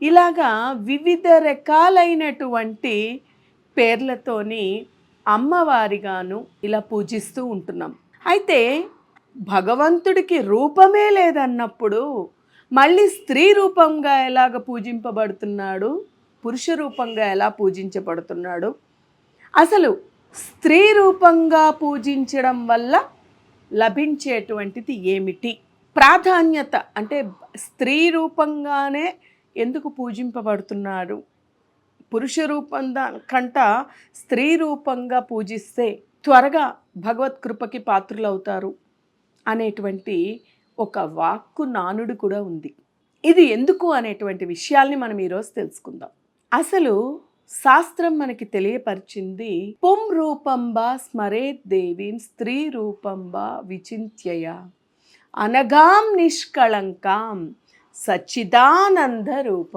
ఇలాగా వివిధ రకాలైనటువంటి పేర్లతోని అమ్మవారిగాను ఇలా పూజిస్తూ ఉంటున్నాం. అయితే భగవంతుడికి రూపమే లేదన్నప్పుడు మళ్ళీ స్త్రీ రూపంగా ఎలాగ పూజింపబడుతున్నాడు, పురుష రూపంగా ఎలా పూజించబడుతున్నాడు, అసలు స్త్రీ రూపంగా పూజించడం వల్ల లభించేటువంటిది ఏమిటి, ప్రాధాన్యత అంటే స్త్రీ రూపంగానే ఎందుకు పూజింపబడుతున్నారు, పురుష రూపం కంట స్త్రీ రూపంగా పూజిస్తే త్వరగా భగవత్ కృపకి పాత్రులవుతారు అనేటువంటి ఒక వాక్కు నానుడు కూడా ఉంది. ఇది ఎందుకు అనేటువంటి విషయాల్ని మనం ఈరోజు తెలుసుకుందాం. అసలు శాస్త్రం మనకి తెలియపరిచింది, పుం రూపంబా స్మరేత్ దేవీం స్త్రీ రూపంబా విచింత్యయ అనగాం నిష్కళంకాం సచ్చిదానంద రూపం.